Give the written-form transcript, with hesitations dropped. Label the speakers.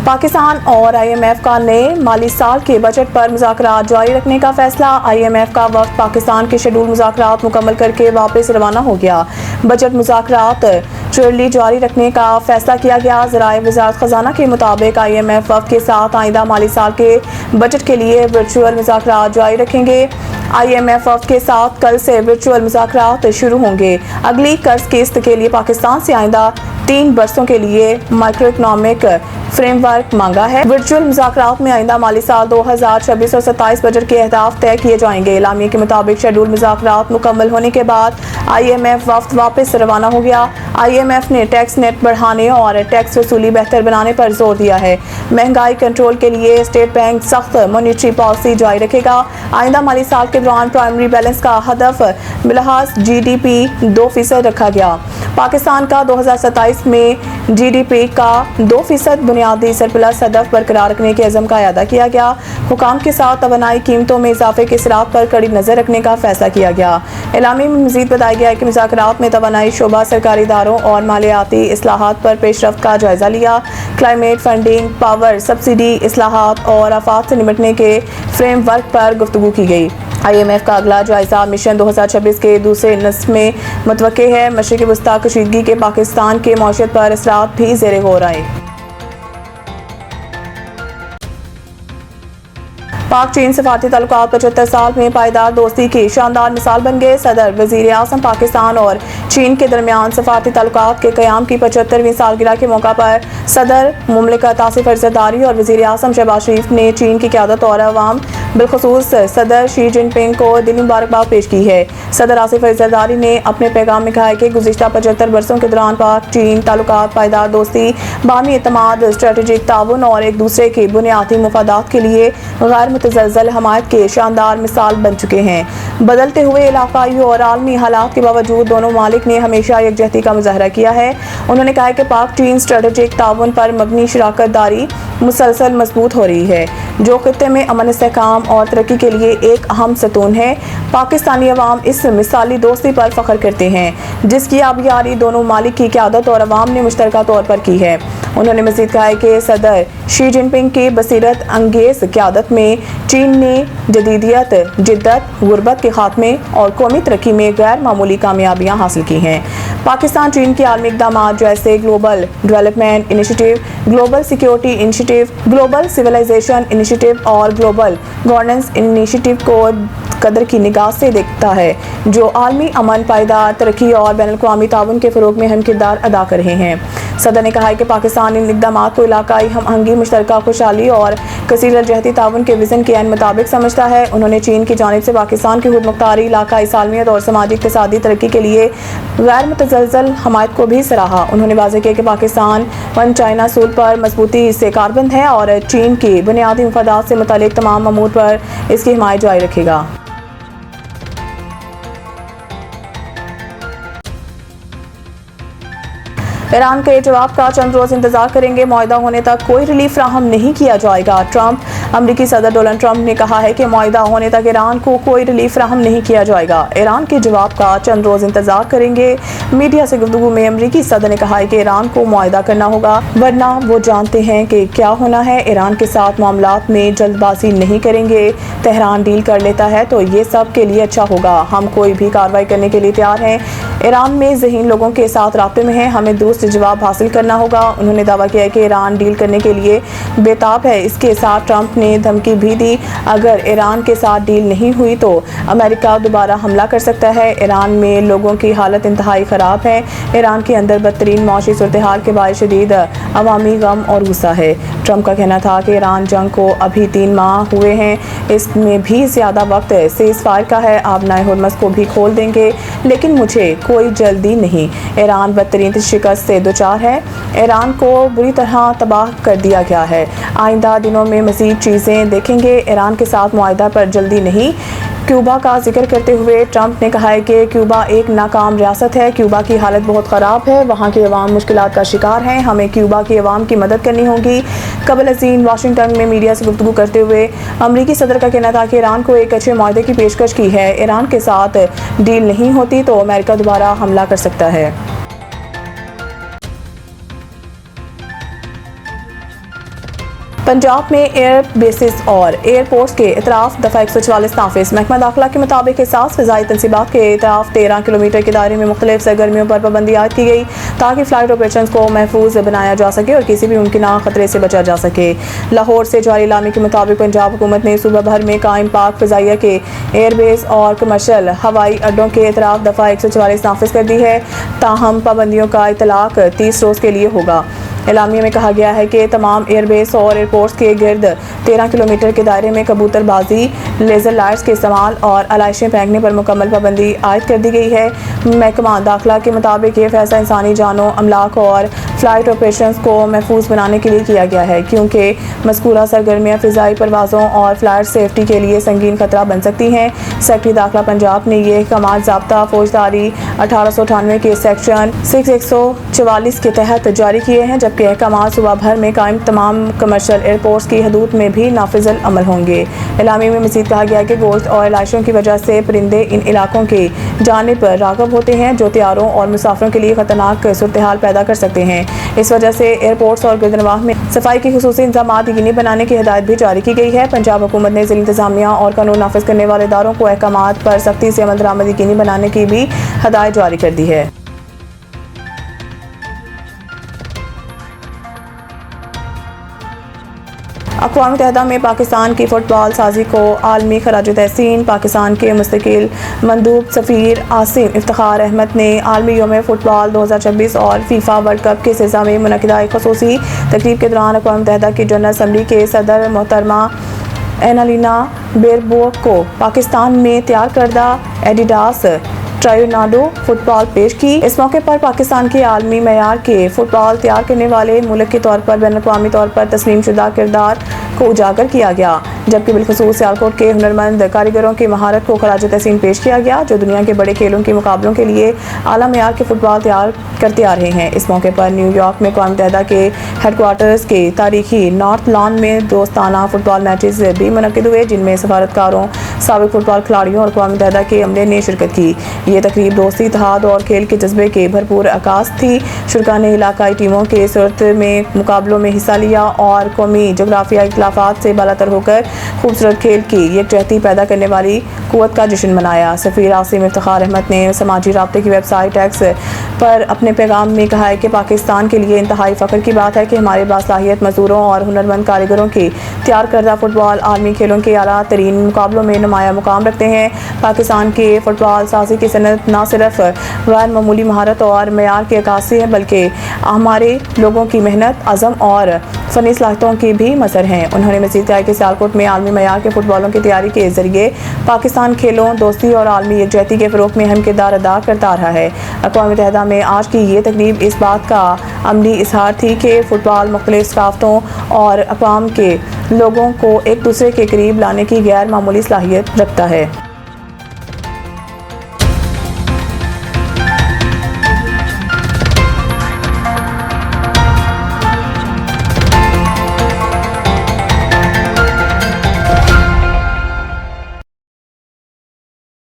Speaker 1: पाकिस्तान और IMF का नए माली साल के बजट पर मुज़ाकरात जारी रखने का फैसला। IMF का वफ्द पाकिस्तान के शेड्यूल मुज़ाकरात मुकम्मल करके वापस रवाना हो गया। बजट मुज़ाकरात ट्रेडली जारी रखने का फैसला किया गया। ज़राए वज़ारत ख़ज़ाना के मुताबिक IMF वफ्द के साथ आइंदा माली साल के बजट के लिए वर्चुअल मुज़ाकरात जारी रखेंगे। IMF वफ्द के साथ कल से वर्चुअल मुज़ाकरात शुरू होंगे। अगली कर्ज किस्त के लिए पाकिस्तान से आइंदा 3 बरसों के लिए माइक्रो इकनॉमिक फ्रेमवर्क मांगा है। वर्चुअल मुज़ाकरात में आइंदा माली साल 2026 और 27 बजट के अहदाफ तय किए जाएंगे। एलामिया के मुताबिक शेड्यूल मुज़ाकरात मुकम्मल होने के बाद IMF वफ्द वापस रवाना हो गया। IMF ने टैक्स नेट बढ़ाने और टैक्स वसूली बेहतर बनाने पर जोर दिया है। महंगाई कंट्रोल के लिए स्टेट बैंक सख्त मॉनिटरी पॉलिसी जारी रखेगा। आइंदा माली साल के दौरान प्राइमरी बैलेंस का हदफ बिलहाज GDP 2% रखा गया। पाकिस्तान का 2027 में GDP का 2% बुनियादी सरप्लस हदफ बरकरार रखने के अज़म का अदा किया गया। हुकाम के साथ तवानाई कीमतों में इजाफे के असरात पर कड़ी नज़र रखने का फैसला किया गया। एलामी में मज़ीद बताया गया है कि मुज़ाकरात में तवानाई शोबा, सरकारी इदारों और मालियाती इस्लाहात पर पेशरफ्त का जायज़ा लिया। क्लाइमेट फंडिंग, पावर सब्सिडी, इस्लाहात और आफात से निपटने के फ्रेमवर्क पर गुफ्तगू की गई। IMF का अगला जायजा मिशन 2026 के दूसरे नस्फ में मुतवक्के है। मशरिक़ी वस्ता कशीदगी के पाकिस्तान के मौशत पर असरात भी ज़ेरे गौर आए। पाक चीन सफारती ताल्लुकात 75 साल में पायदार दोस्ती की शानदार मिसाल बन गए। सदर वज़ीर आज़म पाकिस्तान और चीन के दरमियान सफारती ताल्लुकात के क़याम की 75वीं सालगिरह के मौका पर सदर मुमलिकत आसिफ ज़रदारी और वज़ीर आज़म शहबाज शरीफ ने चीन की क़यादत और अवाम बिलखुसूस सदर शी जिनपिंग को दिली मुबारकबाद पेश की है। सदर आसिफ ज़रदारी ने अपने पैगाम में कहा है कि गुज़िश्ता 75 बरसों के दौरान पाक चीन ताल्लुकात पायदार दोस्ती, बाहमी एतमाद, स्ट्रेटेजिक ताउन और एक दूसरे के बुनियादी मुफादात के लिए गैर मुतज़लज़ल हमायत के शानदार मिसाल बन चुके हैं। बदलते हुए इलाकाई और आलमी हालात के बावजूद दोनों मालिक ने हमेशा यकजहती का मुजाहरा किया है। उन्होंने कहा कि पाक चीन स्ट्रेटेजिक ताउन पर मबनी शराकत दारी मुसलसल मजबूत हो रही है, जो खित्ते में अमन, इस्तेहकाम और तरक्की के लिए एक अहम सतून है। पाकिस्तानी अवाम इस मिसाली दोस्ती पर फ़ख्र करते हैं, जिसकी आबियारी दोनों मालिक की क़यादत और अवाम ने मुश्तरका तौर पर की है। उन्होंने मज़ीद कहा है कि सदर शी जिनपिंग की बसीरत अंगेज़ क़यादत में चीन ने जदीदियत, जिद्दत, गुर्बत के खात्मे और कौमी तरक्की में गैर मामूली कामयाबियाँ हासिल की हैं। पाकिस्तान चीन के आलमी इक़दामात जैसे global development initiative, global security initiative, global civilization initiative और ग्लोबल गवर्नेंस इनिशिएटिव को कदर की निगाह से देखता है, जो आलमी अमन, पायदार तरक्की और बैनुल-अक़वामी ताउन के फ़रोग़ में अहम किरदार अदा कर रहे हैं। सदर ने कहा है कि पाकिस्तान इन इक़दामात को इलाकाई हम आहंगी, मुश्तरका खुशहाली और कसीर अलजहती ताउन के विज़न के ऐन मुताबिक समझता है। उन्होंने चीन की जानिब से पाकिस्तान की खुदमुख्तारी, इलाकाई सालमियत और समाजी इक़्तिसादी तरक्की के लिए गैर मुतज़लज़ल हमायत को भी सराहा। उन्होंने वाज़ेह किया कि पाकिस्तान वन चाइना असूल पर मजबूती से कारबंद है और चीन की बुनियादी मफादात से मुतालिक तमाम अमूर पर इसकी हिमायत जारी रखेगा। ईरान के जवाब का चंद रोज़ इंतजार करेंगे। मुआहिदा होने तक कोई रिलीफ फ्राहम नहीं किया जाएगा। ट्रंप अमरीकी सदर डोनाल्ड ट्रंप ने कहा है कि मुआहिदा होने तक ईरान को कोई रिलीफ फ्राहम नहीं किया जाएगा। ईरान के जवाब का चंद रोज़ इंतजार करेंगे। मीडिया से गुफ्तगू में अमरीकी सदर ने कहा है कि ईरान को मुआहिदा करना होगा, वरना वो जानते हैं कि क्या होना है। ईरान के साथ मामलात में जल्दबाजी नहीं करेंगे। तेहरान डील कर लेता है तो ये सब के लिए अच्छा होगा। हम कोई भी कार्रवाई करने के लिए तैयार हैं। ईरान में ज़हीन लोगों के साथ राब्ते में हैं, हमें दुरुस्त जवाब हासिल करना होगा। उन्होंने दावा किया है कि ईरान डील करने के लिए बेताब है। इसके साथ ट्रंप ने धमकी भी दी, अगर ईरान के साथ डील नहीं हुई तो अमेरिका दोबारा हमला कर सकता है। ईरान में लोगों की हालत इंतहाई ख़राब है। ईरान के अंदर बदतरीन मौशी सूरत हाल के बायस शदीद अवामी गम और गुस्सा है। ट्रंप का कहना था कि ईरान जंग को अभी 3 माह हुए हैं, इसमें भी ज़्यादा वक्त सीज़फायर का है। आबनाए हुर्मस को भी खोल देंगे, लेकिन मुझे कोई जल्दी नहीं। ईरान बदतरीन शिकस्त से दुचार है। ईरान को बुरी तरह तबाह कर दिया गया है। आइंदा दिनों में मज़ीद चीज़ें देखेंगे। ईरान के साथ मुआहिदा पर जल्दी नहीं। क्यूबा का जिक्र करते हुए ट्रंप ने कहा है कि क्यूबा एक नाकाम रियासत है। क्यूबा की हालत बहुत ख़राब है, वहाँ के अवाम मुश्किलात का शिकार हैं। हमें क्यूबा के अवाम की मदद करनी होगी। कबल अज़ीन वाशिंगटन में मीडिया से गुफ्तगू करते हुए अमरीकी सदर का कहना था कि ईरान को एक अच्छे मुआहदे की पेशकश की है। ईरान के साथ डील नहीं होती तो अमेरिका दोबारा हमला कर सकता है। पंजाब में एयर बेसिस और एयरपोर्ट्स के इतराफ दफ़ा 144 नाफिज। महकमा दाखिला के मुताबिक हिसास फ़िज़ाई तनसीबात के इतराफ 13 किलोमीटर के दायरे में मुख्तलिफ सरगर्मियों पर पाबंदी आयद की गई ताकि फ़्लाइट ऑपरेशन को महफूज बनाया जा सके और किसी भी मुमकिन खतरे से बचा जा सके। लाहौर से जारी इलामी के मुताबिक पंजाब हुकूमत ने सूबा भर में कायम पाक फ़िज़ाइया के एयरबेस और कमर्शल हवाई अड्डों के इतराफ दफ़ा 144 नाफिज कर दी है। ताहम पाबंदियों का इतलाक 30 रोज़ के लिए होगा। एलामिया में कहा गया है कि तमाम एयरबेस और एयरपोर्ट्स के गिर्द 13 किलोमीटर के दायरे में कबूतरबाजी, लेज़र लाइट्स के इस्तेमाल और अलाइशें फेंकने पर मुकम्मल पाबंदी आयद कर दी गई है। महकमा दाखिला के मुताबिक ये फैसला इंसानी जानों, अमलाक और फ़्लाइट ऑपरेशंस को महफूज बनाने के लिए किया गया है, क्योंकि मज़कूरा सरगर्मियाँ फ़िज़ाई परवाज़ों और फ़्लाइट सेफ्टी के लिए संगीन खतरा बन सकती हैं। सेक्रेटरी दाखिला पंजाब ने यह अहकाम ज़ाब्ता फौजदारी 1898 के सेक्शन 144 के तहत जारी किए हैं, जबकि अहकाम सूबा भर में कायम तमाम कमर्शियल एयरपोर्ट्स की हदूद में भी नाफिज़ल अमल होंगे। इलामी में मज़ीद कहा गया कि गोश्त और इलाइशों की वजह से परिंदे इन इलाकों के जाने पर राग़ब होते हैं, जो तैयारों और मुसाफिरों के लिए ख़तरनाक सूरत हाल पैदा कर सकते हैं। इस वजह से एयरपोर्ट्स और गिरदनवाह में सफाई के खुसूसी इंतजाम यकीनी बनाने की हिदायत भी जारी की गई है। पंजाब हुकूमत ने ज़िला इंतजामिया और कानून नाफिज करने वाले इदारों को अहकाम पर सख्ती से अमल दरामद यकीनी बनाने की भी हिदायत जारी कर दी है। अक़वाम मुत्तहिदा में पाकिस्तान की फ़ुटबॉल साजी को आलमी खराज तहसीन। पाकिस्तान के मुस्तकिल मंदूब सफ़ीर आसिम इफ्तिखार अहमद ने आलमी यौम फ़ुटबॉल 2026 और फीफा वर्ल्ड कप के सिलसिले में मुनक़िदा एक ख़ुसूसी तक़रीब के दौरान अक़वाम मुत्तहिदा की जनरल असम्बली के सदर मोहतरमा एनालिना बेरबोक को पाकिस्तान में तैयार करदा एडिडास ट्रायोनाडो फुटबॉल पेश की। इस मौके पर पाकिस्तान के आलमी मयार के फुटबॉल तैयार करने वाले मुल्क के तौर पर बैनुल-अक़वामी तौर पर तस्लीम शुदा किरदार को उजागर किया गया, जबकि बिलखुसूस सियालकोट के हुनरमंद कारीगरों की महारत को खराज तहसीन पेश किया गया, जो दुनिया के बड़े खेलों के मुकाबलों के लिए आला मयार के फुटबॉल तैयार करते आ रहे हैं। इस मौके पर न्यूयॉर्क में अक़वाम मुत्तहिदा के हेडक्वार्टर्स के तारीखी नॉर्थ लॉन में दोस्ताना फुटबॉल मैचेस भी मुनक़िद हुए, जिनमें सफारतकारों, साबिक़ फुटबॉल खिलाड़ियों और अक़वाम मुत्तहिदा के अमले ने शिरकत की। ये तकरीब दोस्ती, इत्तेहाद और खेल के जज्बे के भरपूर अक्कास थी। शुरका ने इलाकाई टीमों के सूरत में मुकाबलों में हिस्सा लिया और कौमी जोग्राफियाई इख्तिलाफात से बालातर होकर खूबसूरत खेल की यकजहती पैदा करने वाली क़ुव्वत का जश्न मनाया। सफ़ीर आसिम इफ्तिखार अहमद ने समाजी राब्ते की वेबसाइट एक्स पर अपने पैगाम में कहा है कि पाकिस्तान के लिए इंतहाई फ़ख्र की बात है कि हमारे बासलाहियत मज़दूरों और हुनरमंद कारीगरों के तैयार करदा फुटबॉल आलमी खेलों के आला तरीन मुकाबलों में नुमाया मुकाम रखते हैं। पाकिस्तान के फुटबॉल साजी की सनत न सिर्फ गैर मामूली महारत और मयार की अक्कासी है, बल्कि हमारे लोगों की मेहनत, अज़म और फ़नी सलाहियतों की भी मज़हर हैं। उन्होंने मज़ीद कहा कि सियालकोट में आलमी मयार के फुटबॉलों की तैयारी के ज़रिए पाकिस्तान खेलों, दोस्ती और आलमी यकजहती के फ़रोग़ में अहम किरदार अदा करता रहा है। अक़वाम मुत्तहिदा में आज की ये तकरीब इस बात का अमली इज़हार थी कि फ़ुटबॉल मुख्तलिफ़ सकाफ़तों और अक़वाम के लोगों को एक दूसरे के करीब लाने की गैर मामूली सलाहियत रखता है।